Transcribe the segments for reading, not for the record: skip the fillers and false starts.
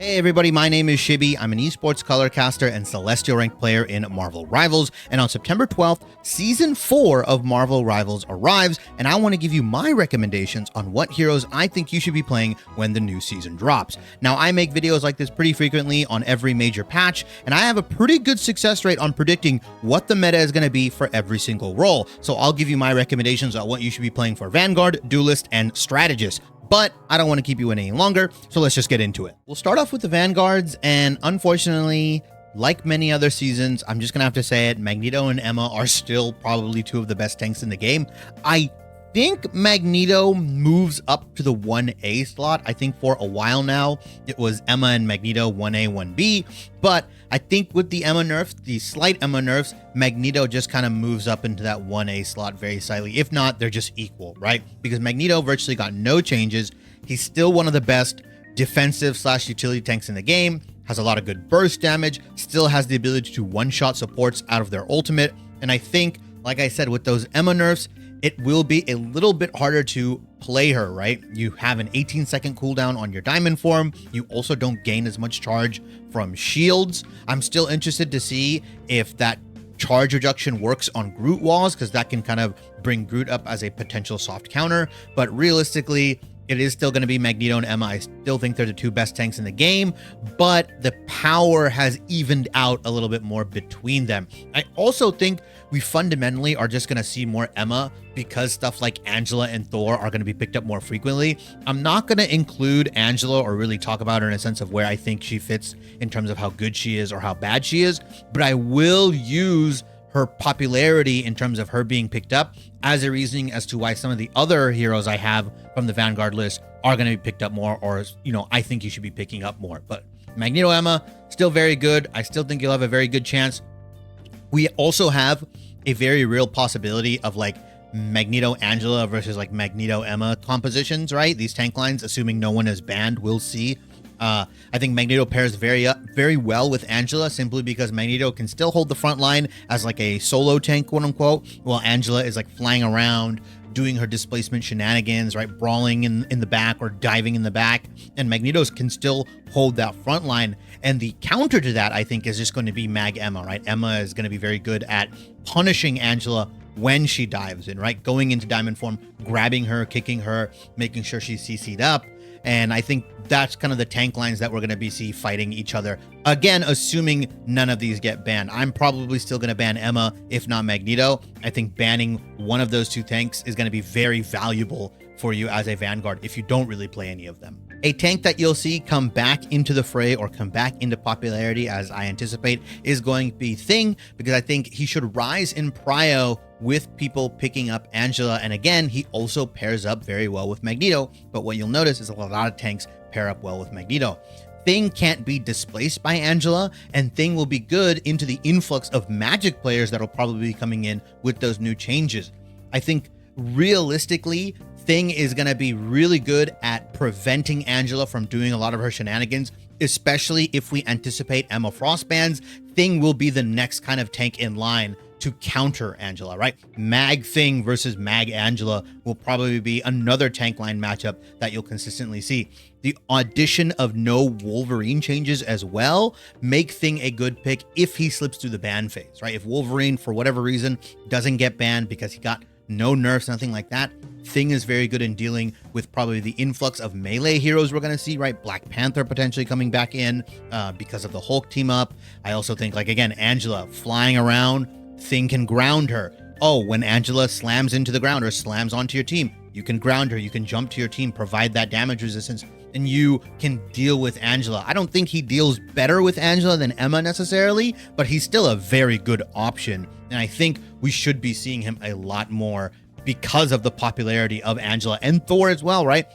Hey everybody, my name is Shibby. I'm an esports colorcaster and Celestial ranked player in Marvel Rivals, and on September 12th, Season 4 of Marvel Rivals arrives, and I want to give you my recommendations on what heroes I think you should be playing when the new season drops. Now, I make videos like this pretty frequently on every major patch, and I have a pretty good success rate on predicting what the meta is going to be for every single role. So I'll give you my recommendations on what you should be playing for Vanguard, Duelist, and Strategist. But I don't want to keep you any longer, so let's just get into it. We'll start off with the Vanguards, and unfortunately, like many other seasons, I'm just going to have to say it, Magneto and Emma are still probably two of the best tanks in the game. I think Magneto moves up to the 1A slot. I think for a while now, it was Emma and Magneto 1A, 1B, but I think with the Emma nerfs, the slight Emma nerfs, Magneto just kind of moves up into that 1A slot very slightly. If not, they're just equal, right? Because Magneto virtually got no changes. He's still one of the best defensive / utility tanks in the game, has a lot of good burst damage, still has the ability to one-shot supports out of their ultimate. And I think, like I said, with those Emma nerfs, it will be a little bit harder to play her, right? You have an 18-second cooldown on your diamond form. You also don't gain as much charge from shields. I'm still interested to see if that charge reduction works on Groot walls, because that can kind of bring Groot up as a potential soft counter. But realistically, it is still going to be Magneto and Emma. I still think they're the two best tanks in the game, but the power has evened out a little bit more between them. I also think we fundamentally are just going to see more Emma because stuff like Angela and Thor are going to be picked up more frequently. I'm not going to include Angela or really talk about her in a sense of where I think she fits in terms of how good she is or how bad she is, but I will use her popularity in terms of her being picked up as a reasoning as to why some of the other heroes I have from the Vanguard list are going to be picked up more, or, you know, I think you should be picking up more. But Magneto Emma, still very good. I still think you'll have a very good chance. We also have a very real possibility of like Magneto Angela versus like Magneto Emma compositions, right? These tank lines, assuming no one is banned, we'll see. I think Magneto pairs very well with Angela, simply because Magneto can still hold the front line as like a solo tank, quote unquote, while Angela is like flying around, doing her displacement shenanigans, right? Brawling in the back or diving in the back. And Magneto can still hold that front line. And the counter to that, I think, is just going to be Mag Emma, right? Emma is going to be very good at punishing Angela when she dives in, right? Going into diamond form, grabbing her, kicking her, making sure she's CC'd up. And I think that's kind of the tank lines that we're going to be fighting each other. Again, assuming none of these get banned. I'm probably still going to ban Emma, if not Magneto. I think banning one of those two tanks is going to be very valuable for you as a Vanguard if you don't really play any of them. A tank that you'll see come back into the fray or come back into popularity, as I anticipate, is going to be Thing, because I think he should rise in prio with people picking up Angela. And again, he also pairs up very well with Magneto. But what you'll notice is a lot of tanks pair up well with Magneto. Thing can't be displaced by Angela, and Thing will be good into the influx of Magik players that'll probably be coming in with those new changes. I think realistically, Thing is going to be really good at preventing Angela from doing a lot of her shenanigans, especially if we anticipate Emma Frost bans. Thing will be the next kind of tank in line to counter Angela, right? Mag Thing versus Mag Angela will probably be another tank line matchup that you'll consistently see. The addition of no Wolverine changes as well make Thing a good pick if he slips through the ban phase, right? If Wolverine, for whatever reason, doesn't get banned because he got no nerfs, nothing like that, Thing is very good in dealing with probably the influx of melee heroes we're going to see, right? Black Panther potentially coming back in because of the Hulk team up. I also think, like, again, Angela flying around, Thing can ground her. Oh, when Angela slams into the ground or slams onto your team, you can ground her, you can jump to your team, provide that damage resistance, and you can deal with Angela. I don't think he deals better with Angela than Emma necessarily, but he's still a very good option. And I think we should be seeing him a lot more because of the popularity of Angela and Thor as well, right?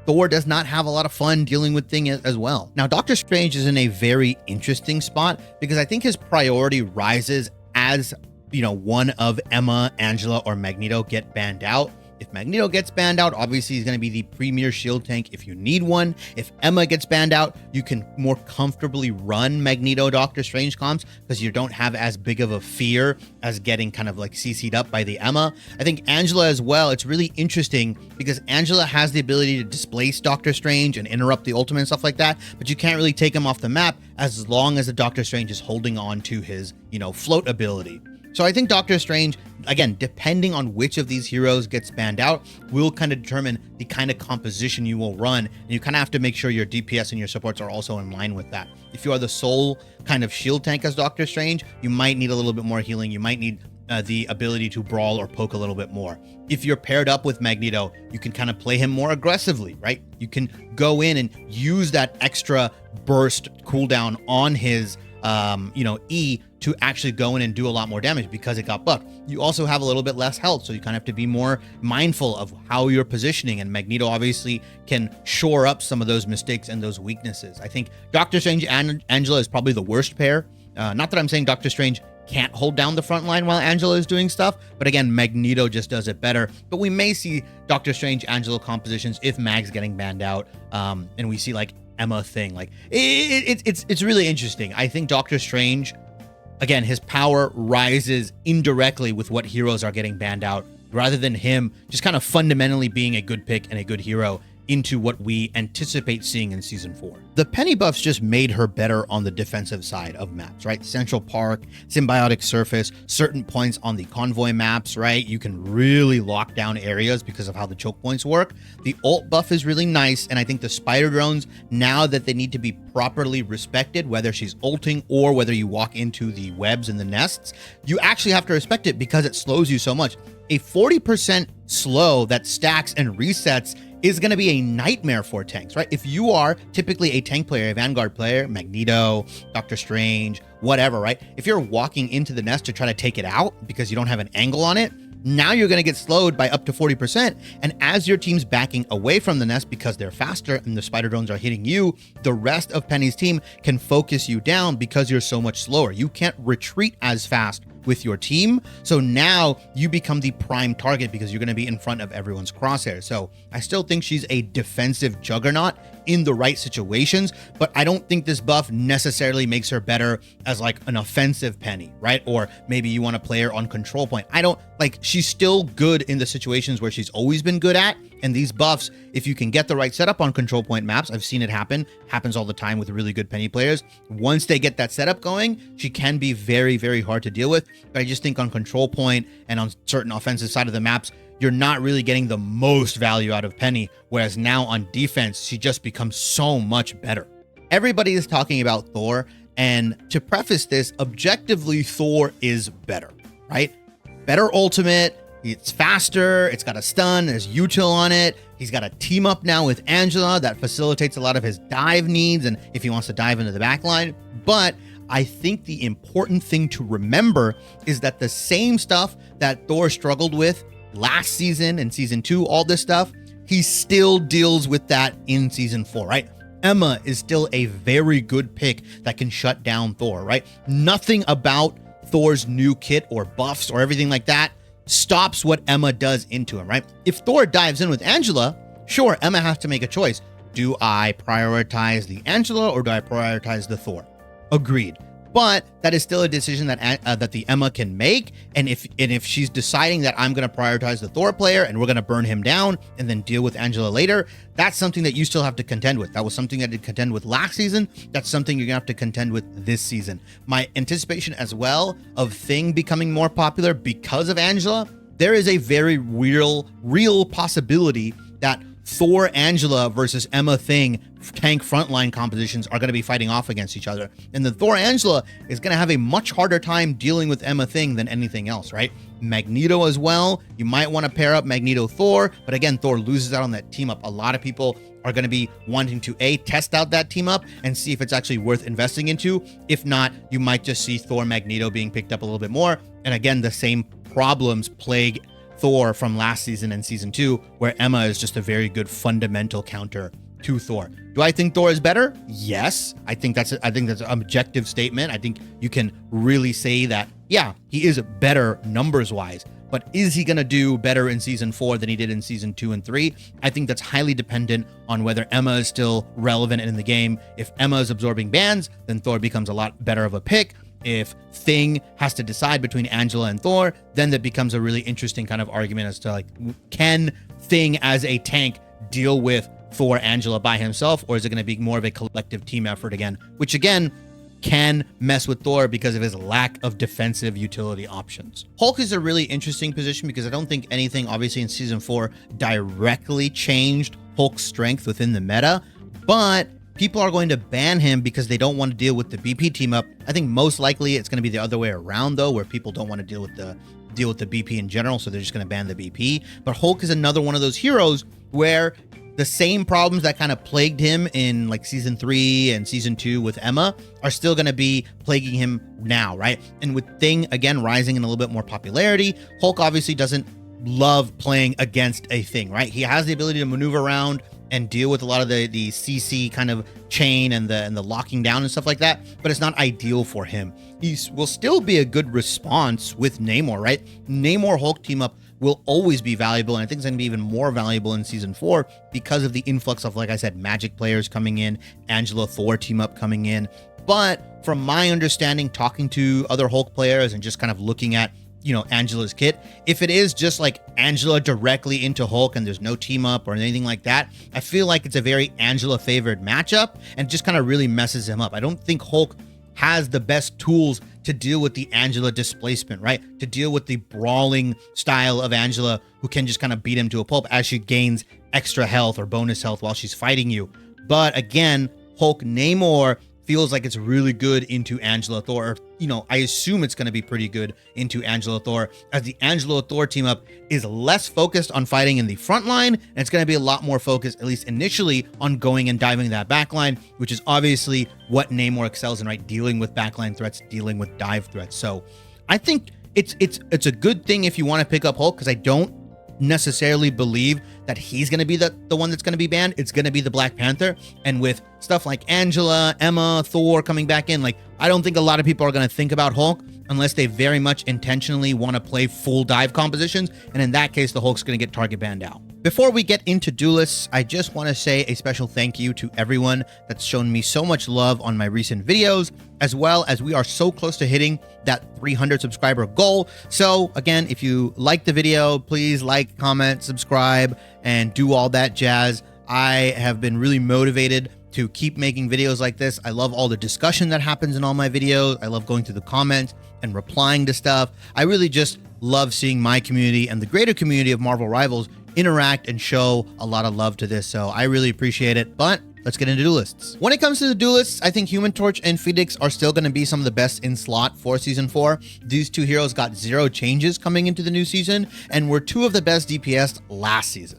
Thor does not have a lot of fun dealing with Thing as well. Now, Doctor Strange is in a very interesting spot because I think his priority rises as, you know, one of Emma, Angela, or Magneto get banned out. If Magneto gets banned out, obviously he's going to be the premier shield tank if you need one. If Emma gets banned out, you can more comfortably run Magneto Doctor Strange comps because you don't have as big of a fear as getting kind of like CC'd up by the Emma. I think Angela as well, it's really interesting because Angela has the ability to displace Doctor Strange and interrupt the ultimate and stuff like that, but you can't really take him off the map as long as the Doctor Strange is holding on to his, float ability. So I think Doctor Strange, again, depending on which of these heroes gets banned out, will kind of determine the kind of composition you will run. And you kind of have to make sure your DPS and your supports are also in line with that. If you are the sole kind of shield tank as Doctor Strange, you might need a little bit more healing. You might need the ability to brawl or poke a little bit more. If you're paired up with Magneto, you can kind of play him more aggressively, right? You can go in and use that extra burst cooldown on his E to actually go in and do a lot more damage because it got buffed. You also have a little bit less health, so you kind of have to be more mindful of how you're positioning, and Magneto obviously can shore up some of those mistakes and those weaknesses. I think Doctor Strange and Angela is probably the worst pair. Not that I'm saying Doctor Strange can't hold down the front line while Angela is doing stuff, but again, Magneto just does it better. But we may see Doctor Strange Angela compositions if Mag's getting banned out, and we see like Emma thing. Like it's really interesting. I think Doctor Strange, again, his power rises indirectly with what heroes are getting banned out, rather than him just kind of fundamentally being a good pick and a good hero into what we anticipate seeing in season 4. The Peni buffs just made her better on the defensive side of maps, right? Central Park, Symbiotic Surface, certain points on the convoy maps, right? You can really lock down areas because of how the choke points work. The ult buff is really nice, and I think the spider drones, now that they need to be properly respected, whether she's ulting or whether you walk into the webs and the nests, you actually have to respect it because it slows you so much. A 40% slow that stacks and resets is going to be a nightmare for tanks, right? If you are typically a tank player, a Vanguard player, Magneto, Doctor Strange, whatever, right? If you're walking into the nest to try to take it out because you don't have an angle on it, now you're going to get slowed by up to 40%. And as your team's backing away from the nest because they're faster and the spider drones are hitting you, the rest of Peni's team can focus you down because you're so much slower. You can't retreat as fast with your team. So now you become the prime target because you're going to be in front of everyone's crosshairs. So I still think she's a defensive juggernaut in the right situations, but I don't think this buff necessarily makes her better as like an offensive Peni, right? Or maybe you want to play her on control point. She's still good in the situations where she's always been good at. And these buffs, if you can get the right setup on control point maps, I've seen it happens all the time with really good Peni players. Once they get that setup going, she can be very, very hard to deal with. But I just think on control point and on certain offensive side of the maps, you're not really getting the most value out of Peni. Whereas now on defense, she just becomes so much better. Everybody is talking about Thor. And to preface this, objectively, Thor is better, right? Better ultimate. It's faster, it's got a stun, there's util on it. He's got a team up now with Angela that facilitates a lot of his dive needs and if he wants to dive into the backline. But I think the important thing to remember is that the same stuff that Thor struggled with last season and season 2, all this stuff, he still deals with that in season 4, right? Emma is still a very good pick that can shut down Thor, right? Nothing about Thor's new kit or buffs or everything like that stops what Emma does into him, right? If Thor dives in with Angela, sure, Emma has to make a choice. Do I prioritize the Angela or do I prioritize the Thor? Agreed. But that is still a decision that the Emma can make. And if she's deciding that I'm going to prioritize the Thor player and we're going to burn him down and then deal with Angela later, that's something that you still have to contend with. That was something I did contend with last season. That's something you're going to have to contend with this season. My anticipation as well of Thing becoming more popular because of Angela, there is a very real possibility that Thor Angela versus Emma Thing tank frontline compositions are going to be fighting off against each other. And the Thor Angela is going to have a much harder time dealing with Emma Thing than anything else, right? Magneto as well. You might want to pair up Magneto Thor, but again, Thor loses out on that team up. A lot of people are going to be wanting to test out that team up and see if it's actually worth investing into. If not, you might just see Thor Magneto being picked up a little bit more. And again, the same problems plague Thor from last season and season 2, where Emma is just a very good fundamental counter to Thor. Do I think Thor is better? Yes. I think that's an objective statement. I think you can really say that, yeah, he is better numbers wise. but is he going to do better in season 4 than he did in season 2 and 3? I think that's highly dependent on whether Emma is still relevant in the game. If Emma is absorbing bans, then Thor becomes a lot better of a pick. If Thing has to decide between Angela and Thor, then that becomes a really interesting kind of argument as to, like, can Thing as a tank deal with Thor Angela by himself, or is it going to be more of a collective team effort again, which again can mess with Thor because of his lack of defensive utility options. Hulk is a really interesting position because I don't think anything obviously in season 4 directly changed Hulk's strength within the meta, but people are going to ban him because they don't want to deal with the BP team up. I think most likely it's going to be the other way around though, where people don't want to deal with the BP in general, so they're just going to ban the BP. But Hulk is another one of those heroes where the same problems that kind of plagued him in like season 3 and season 2 with Emma are still going to be plaguing him now, right? And with Thing again rising in a little bit more popularity, Hulk obviously doesn't love playing against a Thing, right? He has the ability to maneuver around and deal with a lot of the CC kind of chain and the locking down and stuff like that, but it's not ideal for him. He will still be a good response with Namor, right? Namor Hulk team up will always be valuable, and I think it's going to be even more valuable in season 4 because of the influx of, like I said, Magik players coming in, Angela Thor team up coming in. But from my understanding, talking to other Hulk players and just kind of looking at, you know, Angela's kit, if it is just like Angela directly into Hulk and there's no team up or anything like that, I feel like it's a very Angela favored matchup and just kind of really messes him up. I don't think Hulk has the best tools to deal with the Angela displacement, right? To deal with the brawling style of Angela, who can just kind of beat him to a pulp as she gains extra health or bonus health while she's fighting you. But again, Hulk Namor feels like it's really good into Angela Thor. You know, I assume it's going to be pretty good into Angela Thor, as the Angela Thor team up is less focused on fighting in the front line, and it's going to be a lot more focused, at least initially, on going and diving that back line, which is obviously what Namor excels in, right? Dealing with backline threats, dealing with dive threats. So I think it's a good thing if you want to pick up Hulk, because I don't necessarily believe that he's going to be the one that's going to be banned. It's going to be the Black Panther. And with stuff like Angela, Emma, Thor coming back in, like, I don't think a lot of people are going to think about Hulk unless they very much intentionally want to play full dive compositions. And in that case, the Hulk's going to get target banned out. Before we get into duelists, I just want to say a special thank you to everyone that's shown me so much love on my recent videos, as well as we are so close to hitting that 300 subscriber goal. So again, if you like the video, please like, comment, subscribe, and do all that jazz. I have been really motivated to keep making videos like this. I love all the discussion that happens in all my videos. I love going through the comments and replying to stuff. I really just love seeing my community and the greater community of Marvel Rivals interact and show a lot of love to this. So I really appreciate it. But let's get into duelists. When it comes to the duelists, I think Human Torch and Phoenix are still going to be some of the best in slot for season 4. These two heroes got 0 changes coming into the new season and were 2 of the best DPS last season.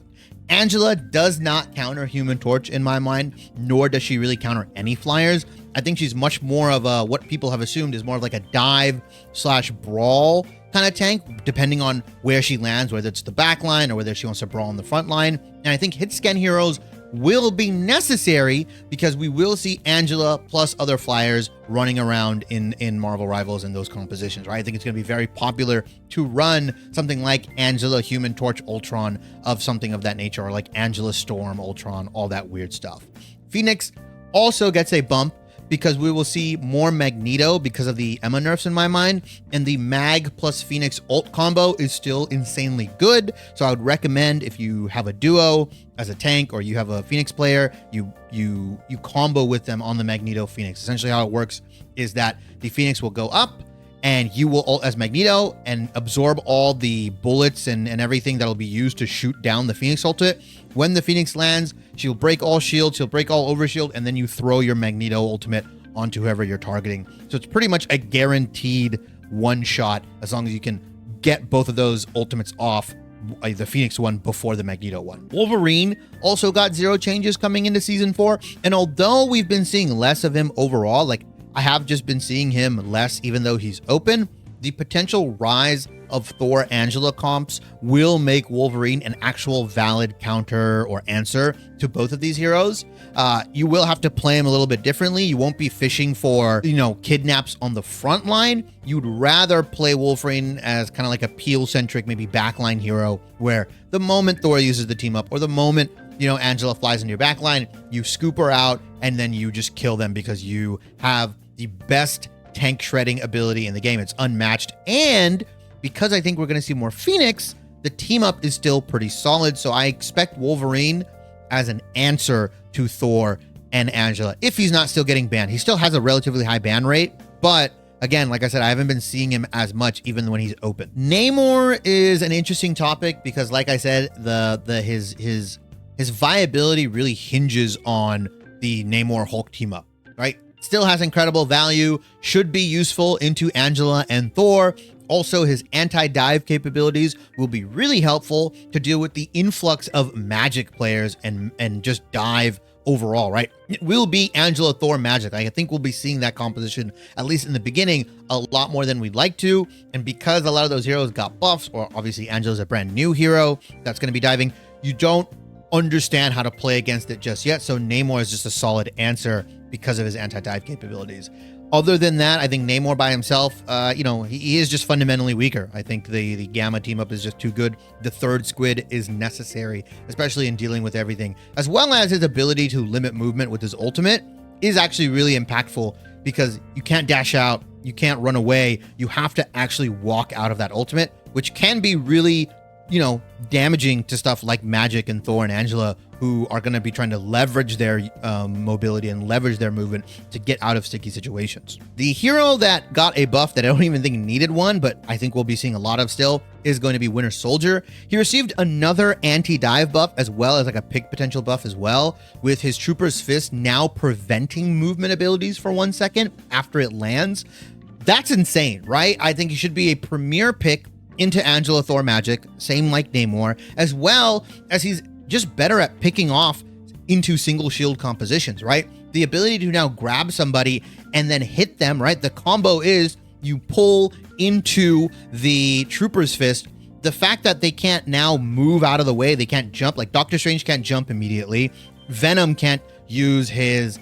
Angela does not counter Human Torch in my mind, nor does she really counter any flyers. I think she's much more of a, what people have assumed is more of like a dive/brawl kind of tank, depending on where she lands, whether it's the back line or whether she wants to brawl on the front line. And I think hit scan heroes will be necessary because we will see Angela plus other flyers running around in Marvel Rivals in those compositions, right? I think it's going to be very popular to run something like Angela Human Torch Ultron of something of that nature, or like Angela Storm Ultron, all that weird stuff. Phoenix also gets a bump because we will see more Magneto because of the Emma nerfs in my mind, and the Mag plus Phoenix ult combo is still insanely good. So I would recommend, if you have a duo as a tank or you have a Phoenix player, you combo with them on the Magneto Phoenix. Essentially how it works is that the Phoenix will go up and you will ult as Magneto and absorb all the bullets and everything that'll be used to shoot down the Phoenix ultimate. When the Phoenix lands, she'll break all shields, she'll break all overshield, and then you throw your Magneto ultimate onto whoever you're targeting. So it's pretty much a guaranteed one shot as long as you can get both of those ultimates off, the Phoenix one before the Magneto one. Wolverine also got 0 changes coming into season 4. And although we've been seeing less of him overall, like I have just been seeing him less even though he's open, the potential rise of Thor Angela comps will make Wolverine an actual valid counter or answer to both of these heroes. You will have to play him a little bit differently. You won't be fishing for, kidnaps on the front line. You'd rather play Wolverine as kind of like a peel-centric, maybe backline hero, where the moment Thor uses the team up or the moment, Angela flies into your backline, you scoop her out and then you just kill them because you have the best tank shredding ability in the game. It's unmatched. And because I think we're going to see more Phoenix, the team up is still pretty solid. So I expect Wolverine as an answer to Thor and Angela, if he's not still getting banned. He still has a relatively high ban rate, but again, like I said, I haven't been seeing him as much even when he's open. Namor is an interesting topic because, like I said, his viability really hinges on the Namor Hulk team up, right? Still has incredible value, should be useful into Angela and Thor. Also, his anti-dive capabilities will be really helpful to deal with the influx of Magik players and just dive overall, right? It will be Angela, Thor, Magik. I think we'll be seeing that composition, at least in the beginning, a lot more than we'd like to. And because a lot of those heroes got buffs, or obviously Angela's a brand new hero that's going to be diving, you don't understand how to play against it just yet. So Namor is just a solid answer because of his anti-dive capabilities. Other than that, I think Namor by himself, he is just fundamentally weaker. I think the Gamma team up is just too good. The third squid is necessary, especially in dealing with everything, as well as his ability to limit movement with his ultimate is actually really impactful because you can't dash out, you can't run away, you have to actually walk out of that ultimate, which can be really, damaging to stuff like Magik and Thor and Angela, who are going to be trying to leverage their mobility and leverage their movement to get out of sticky situations. The hero that got a buff that I don't even think needed one, but I think we'll be seeing a lot of still, is going to be Winter Soldier. He received another anti-dive buff as well as like a pick potential buff as well, with his Trooper's Fist now preventing movement abilities for 1 second after it lands. That's insane, right? I think he should be a premier pick into Angela, Thor, Magik, same like Namor, as well as he's just better at picking off into single shield compositions, right? The ability to now grab somebody and then hit them, right? The combo is you pull into the Trooper's Fist. The fact that they can't now move out of the way, they can't jump, like Doctor Strange can't jump immediately. Venom can't use his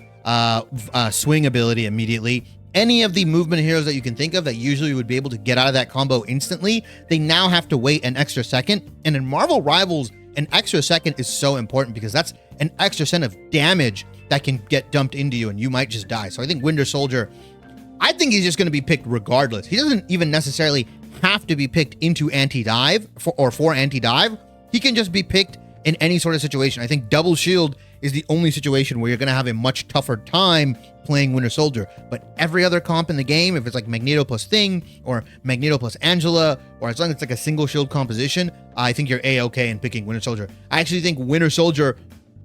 swing ability immediately. Any of the movement heroes that you can think of that usually would be able to get out of that combo instantly, they now have to wait an extra second. And in Marvel Rivals, an extra second is so important because that's an extra cent of damage that can get dumped into you and you might just die. So I think Winter Soldier, I think he's just going to be picked regardless. He doesn't even necessarily have to be picked into anti-dive for anti-dive. He can just be picked in any sort of situation. I think double shield is the only situation where you're going to have a much tougher time playing Winter Soldier. But every other comp in the game, if it's like Magneto plus Thing or Magneto plus Angela, or as long as it's like a single shield composition, I think you're A-okay in picking Winter Soldier. I actually think Winter Soldier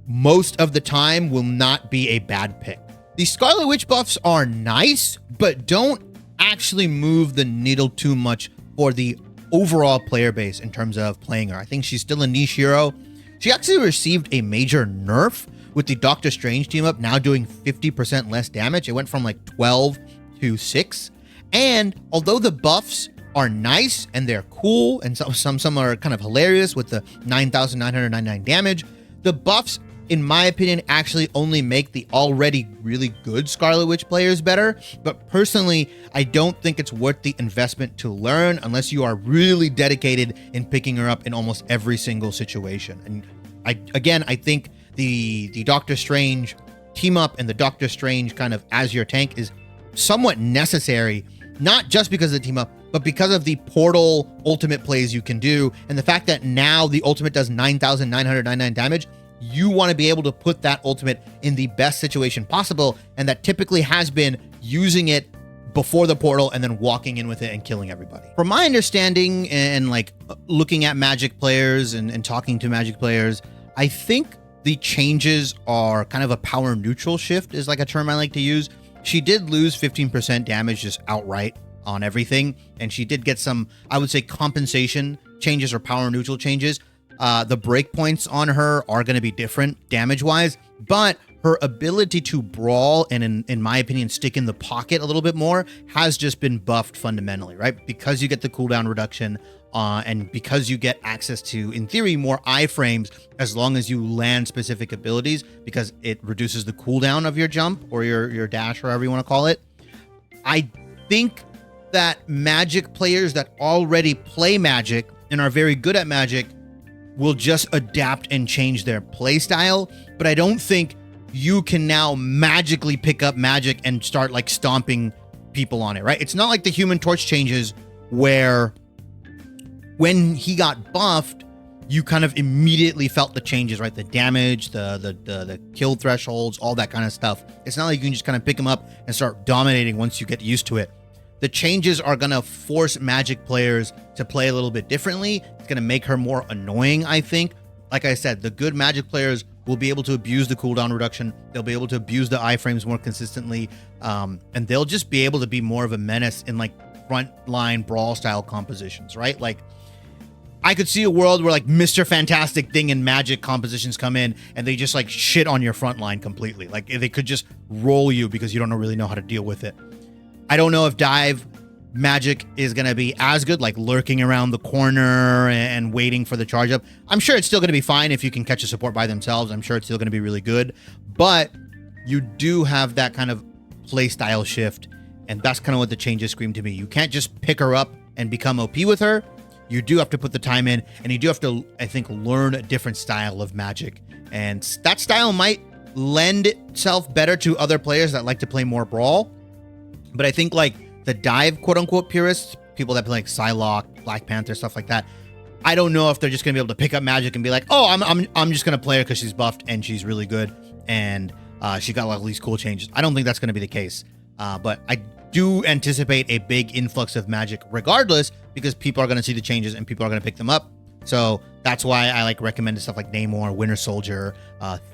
most of the time will not be a bad pick. The Scarlet Witch buffs are nice, but don't actually move the needle too much for the overall player base in terms of playing her. I think she's still a niche hero. She actually received a major nerf with the Doctor Strange team up now doing 50% less damage. It went from like 12 to 6. And although the buffs are nice and they're cool and some are kind of hilarious with the 9,999 damage, the buffs, in my opinion, actually only make the already really good Scarlet Witch players better. But personally, I don't think it's worth the investment to learn unless you are really dedicated in picking her up in almost every single situation. And I think the Doctor Strange team up and the Doctor Strange kind of as your tank is somewhat necessary, not just because of the team up, but because of the portal ultimate plays you can do. And the fact that now the ultimate does 9,999 damage, you want to be able to put that ultimate in the best situation possible. And that typically has been using it before the portal and then walking in with it and killing everybody. From my understanding and like looking at Magik players and talking to Magik players, I think the changes are kind of a power neutral shift is like a term I like to use. She did lose 15% damage just outright on everything. And she did get some, I would say, compensation changes or power neutral changes. The breakpoints on her are going to be different damage-wise, but her ability to brawl and in my opinion, stick in the pocket a little bit more has just been buffed fundamentally, right? Because you get the cooldown reduction and because you get access to, in theory, more iframes as long as you land specific abilities, because it reduces the cooldown of your jump or your dash, or however you want to call it. I think that Magic players that already play Magic and are very good at Magic will just adapt and change their play style, but I don't think you can now magically pick up Magic and start like stomping people on it, right? It's not like the Human Torch changes where when he got buffed, you kind of immediately felt the changes, right? The damage, the kill thresholds, all that kind of stuff. It's not like you can just kind of pick him up and start dominating once you get used to it. The changes are going to force Magic players to play a little bit differently. It's going to make her more annoying, I think. Like I said, the good Magic players will be able to abuse the cooldown reduction. They'll be able to abuse the iframes more consistently. And they'll just be able to be more of a menace in like frontline brawl style compositions, right? Like I could see a world where like Mr. Fantastic Thing and Magic compositions come in and they just like shit on your front line completely. Like they could just roll you because you don't really know how to deal with it. I don't know if dive Magic is going to be as good, like lurking around the corner and waiting for the charge up. I'm sure it's still going to be fine if you can catch a support by themselves. I'm sure it's still going to be really good, but you do have that kind of play style shift. And that's kind of what the changes scream to me. You can't just pick her up and become OP with her. You do have to put the time in, and you do have to, I think, learn a different style of Magic. And that style might lend itself better to other players that like to play more Brawl. But I think like the dive, quote unquote, purists, people that play like Psylocke, Black Panther, stuff like that, I don't know if they're just gonna be able to pick up Magic and be like, oh, I'm just gonna play her because she's buffed and she's really good and she got like all these cool changes. I don't think that's gonna be the case. But I do anticipate a big influx of Magic regardless, because people are gonna see the changes and people are gonna pick them up. So that's why I like recommend stuff like Namor, Winter Soldier,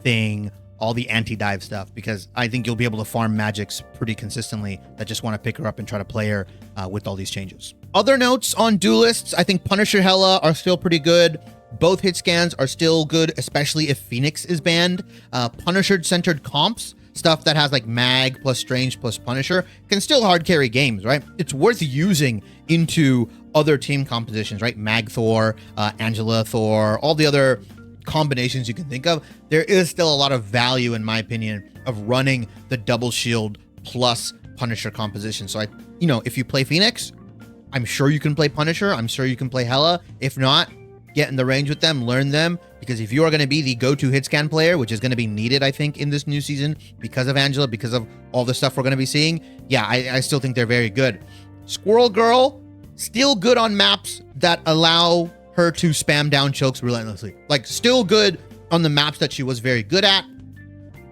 Thing, all the anti-dive stuff, because I think you'll be able to farm Magics pretty consistently that just want to pick her up and try to play her with all these changes. Other notes on duelists, I think Punisher Hela are still pretty good. Both hit scans are still good, especially if Phoenix is banned. Punisher-centered comps, stuff that has like Mag plus Strange plus Punisher, can still hard carry games, right? It's worth using into other team compositions, right? Mag Thor, Angela Thor, all the other combinations you can think of. There is still a lot of value, in my opinion, of running the double shield plus Punisher composition. So if you play Phoenix, I'm sure you can play Punisher. I'm sure you can play Hela. If not, get in the range with them, learn them, because if you are going to be the go-to hit scan player, which is going to be needed, I think, in this new season because of Angela, because of all the stuff we're going to be seeing, yeah, I still think they're very good. Squirrel Girl, still good on maps that allow her to spam down chokes relentlessly. Like, still good on the maps that she was very good at.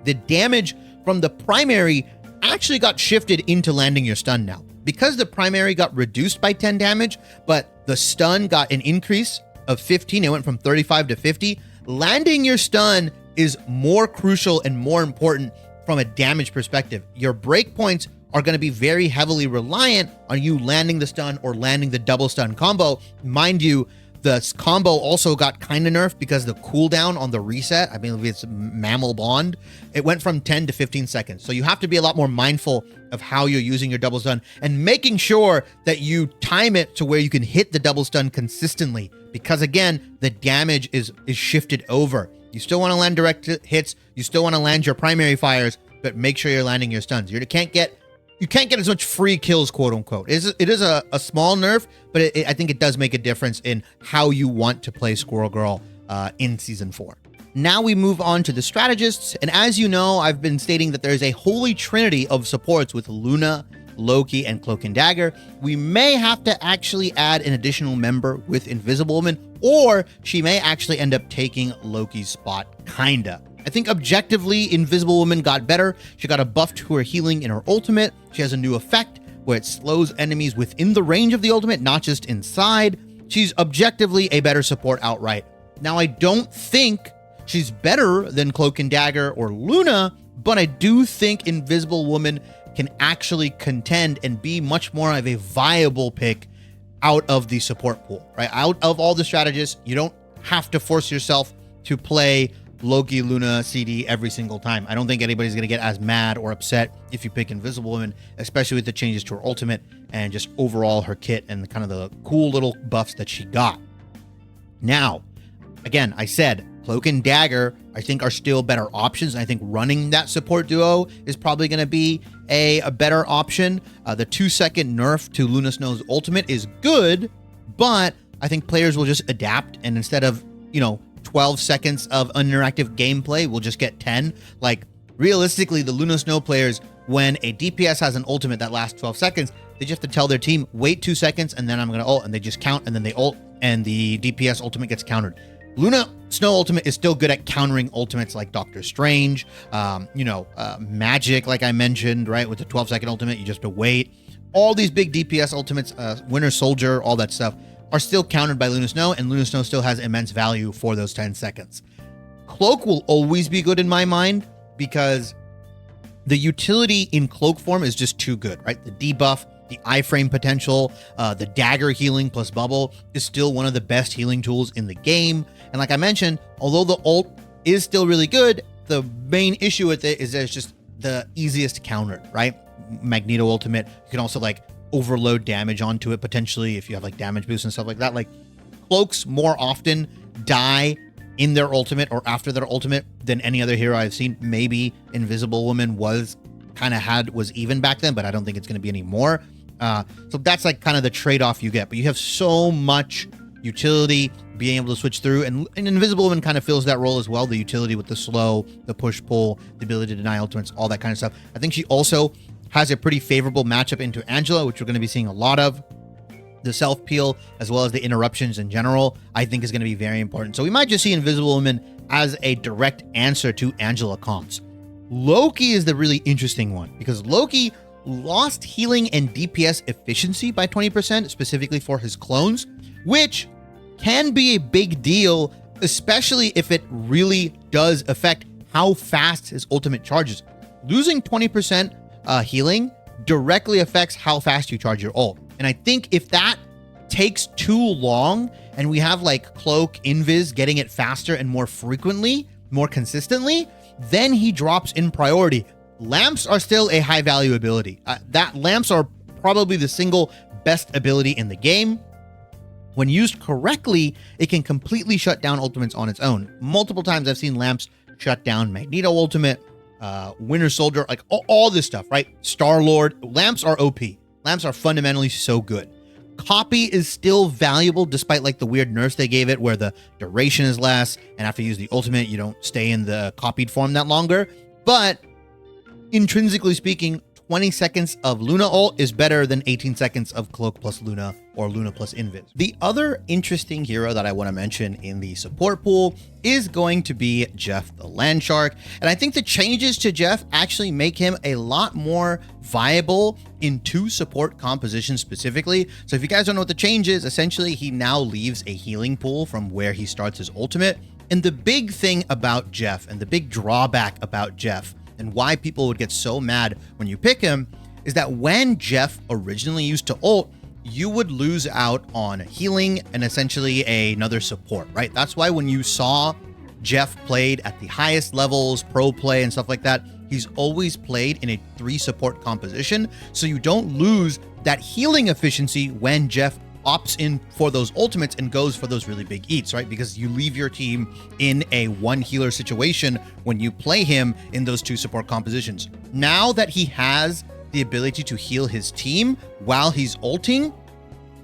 The damage from the primary actually got shifted into landing your stun now. Because the primary got reduced by 10 damage, but the stun got an increase of 15, it went from 35 to 50. Landing your stun is more crucial and more important from a damage perspective. Your breakpoints are going to be very heavily reliant on you landing the stun or landing the double stun combo. Mind you, the combo also got kind of nerfed because the cooldown on the reset, I mean, it's Mammal Bond, it went from 10 to 15 seconds. So you have to be a lot more mindful of how you're using your double stun and making sure that you time it to where you can hit the double stun consistently. Because again, the damage is shifted over. You still want to land direct hits. You still want to land your primary fires, but make sure you're landing your stuns. You can't get as much free kills, quote unquote. It is a small nerf, but I think it does make a difference in how you want to play Squirrel Girl in Season 4. Now we move on to the strategists. And as you know, I've been stating that there's a holy trinity of supports with Luna, Loki, and Cloak and Dagger. We may have to actually add an additional member with Invisible Woman, or she may actually end up taking Loki's spot, kinda. I think objectively, Invisible Woman got better. She got a buff to her healing in her ultimate. She has a new effect where it slows enemies within the range of the ultimate, not just inside. She's objectively a better support outright. Now, I don't think she's better than Cloak and Dagger or Luna, but I do think Invisible Woman can actually contend and be much more of a viable pick out of the support pool, right? Out of all the strategists, you don't have to force yourself to play Loki, Luna, CD every single time. I don't think anybody's going to get as mad or upset if you pick Invisible Woman, especially with the changes to her ultimate and just overall her kit and kind of the cool little buffs that she got. Now, again, I said Cloak and Dagger, I think, are still better options. I think running that support duo is probably going to be a better option. The 2-second nerf to Luna Snow's ultimate is good, but I think players will just adapt, and instead of, 12 seconds of uninteractive gameplay, we'll just get 10. Like, realistically, the Luna Snow players, when a DPS has an ultimate that lasts 12 seconds, they just have to tell their team, wait 2 seconds, and then I'm going to ult, and they just count, and then they ult, and the DPS ultimate gets countered. Luna Snow ultimate is still good at countering ultimates like Doctor Strange, Magik, like I mentioned, right? With the 12-second ultimate, you just have to wait. All these big DPS ultimates, Winter Soldier, all that stuff, are still countered by Luna Snow, and Luna Snow still has immense value for those 10 seconds. Cloak will always be good in my mind because the utility in Cloak form is just too good, right? The debuff, the iframe potential, the dagger healing plus bubble is still one of the best healing tools in the game. And like I mentioned, although the ult is still really good, the main issue with it is that it's just the easiest counter, right? Magneto ultimate, you can also like overload damage onto it potentially if you have like damage boosts and stuff like that. Like, Cloaks more often die in their ultimate or after their ultimate than any other hero I've seen. Maybe Invisible Woman was even back then, but I don't think it's going to be anymore. So that's like kind of the trade-off you get, but you have so much utility being able to switch through, and Invisible Woman kind of fills that role as well. The utility with the slow, the push-pull, the ability to deny ultimates, all that kind of stuff. I think she also has a pretty favorable matchup into Angela, which we're going to be seeing a lot of. The self-peel, as well as the interruptions in general, I think is going to be very important. So we might just see Invisible Woman as a direct answer to Angela comps. Loki is the really interesting one, because Loki lost healing and DPS efficiency by 20%, specifically for his clones, which can be a big deal, especially if it really does affect how fast his ultimate charges. Losing 20% healing directly affects how fast you charge your ult. And I think if that takes too long and we have like Cloak, Invis getting it faster and more frequently, more consistently, then he drops in priority. Lamps are still a high value ability. Lamps are probably the single best ability in the game. When used correctly, it can completely shut down ultimates on its own. Multiple times I've seen Lamps shut down Magneto ultimate, Winter Soldier, like all this stuff, right? Star-Lord. Lamps are OP. Lamps are fundamentally so good. Copy is still valuable despite like the weird nerfs they gave it where the duration is less, and after you use the ultimate, you don't stay in the copied form that longer. But intrinsically speaking, 20 seconds of Luna ult is better than 18 seconds of Cloak plus Luna or Luna plus Invis. The other interesting hero that I want to mention in the support pool is going to be Jeff the Land Shark. And I think the changes to Jeff actually make him a lot more viable in 2 support compositions specifically. So if you guys don't know what the change is, essentially he now leaves a healing pool from where he starts his ultimate. And the big thing about Jeff and the big drawback about Jeff and why people would get so mad when you pick him is that when Jeff originally used to ult, you would lose out on healing and essentially another support, right? That's why when you saw Jeff played at the highest levels, pro play and stuff like that, he's always played in a 3 support composition. So you don't lose that healing efficiency when Jeff opts in for those ultimates and goes for those really big eats, right? Because you leave your team in a 1 healer situation when you play him in those 2 support compositions. Now that he has the ability to heal his team while he's ulting,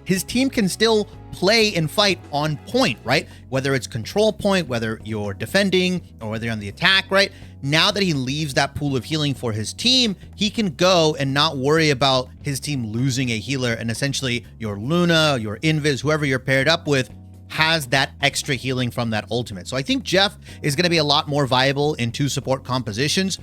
his team can still play and fight on point, right? Whether it's control point, whether you're defending, or whether you're on the attack, right? Now that he leaves that pool of healing for his team, he can go and not worry about his team losing a healer, and essentially your Luna, your Invis, whoever you're paired up with, has that extra healing from that ultimate. So I think Jeff is going to be a lot more viable in 2 support compositions.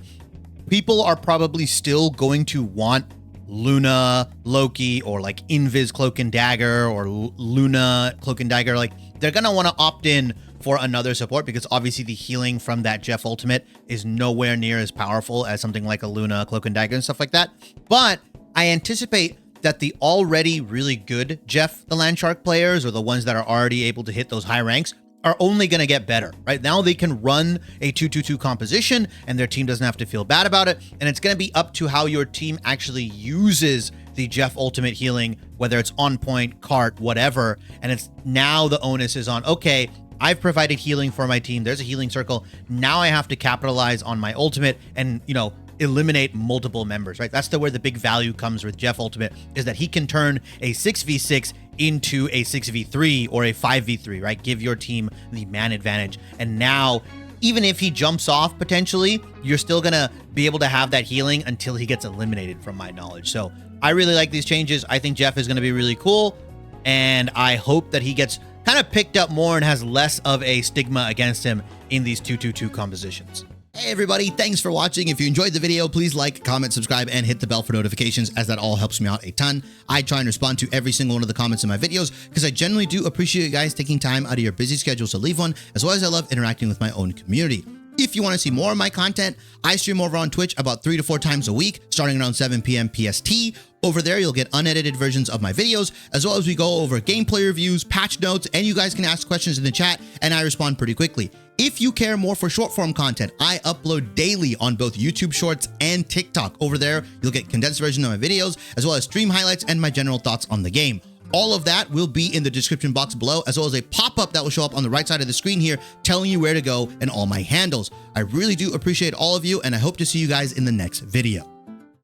People are probably still going to want Luna, Loki, or like Invis Cloak and Dagger, or Luna Cloak and Dagger. Like, they're going to want to opt in for another support because obviously the healing from that Jeff ultimate is nowhere near as powerful as something like a Luna, Cloak and Dagger and stuff like that. But I anticipate that the already really good Jeff the Land Shark players, or the ones that are already able to hit those high ranks, are only going to get better, right? Now they can run a 2-2-2 composition and their team doesn't have to feel bad about it. And it's going to be up to how your team actually uses the Jeff ultimate healing, whether it's on point, cart, whatever. And it's now the onus is on, okay, I've provided healing for my team. There's a healing circle. Now I have to capitalize on my ultimate and, you know, eliminate multiple members, right? That's where the big value comes with Jeff ultimate, is that he can turn a 6v6 into a 6v3 or a 5v3, right? Give your team the man advantage. And now, even if he jumps off potentially, you're still gonna be able to have that healing until he gets eliminated, from my knowledge. So I really like these changes. I think Jeff is gonna be really cool, and I hope that he gets kind of picked up more and has less of a stigma against him in these 2-2-2 compositions. Hey everybody, thanks for watching. If you enjoyed the video, please like, comment, subscribe, and hit the bell for notifications, as that all helps me out a ton. I try and respond to every single one of the comments in my videos because I generally do appreciate you guys taking time out of your busy schedules to leave one, as well as I love interacting with my own community. If you want to see more of my content, I stream over on Twitch about 3 to 4 times a week, starting around 7 p.m. PST. Over there, you'll get unedited versions of my videos, as well as we go over gameplay reviews, patch notes, and you guys can ask questions in the chat, and I respond pretty quickly. If you care more for short form content, I upload daily on both YouTube Shorts and TikTok. Over there, you'll get condensed versions of my videos, as well as stream highlights and my general thoughts on the game. All of that will be in the description box below, as well as a pop-up that will show up on the right side of the screen here, telling you where to go and all my handles. I really do appreciate all of you, and I hope to see you guys in the next video.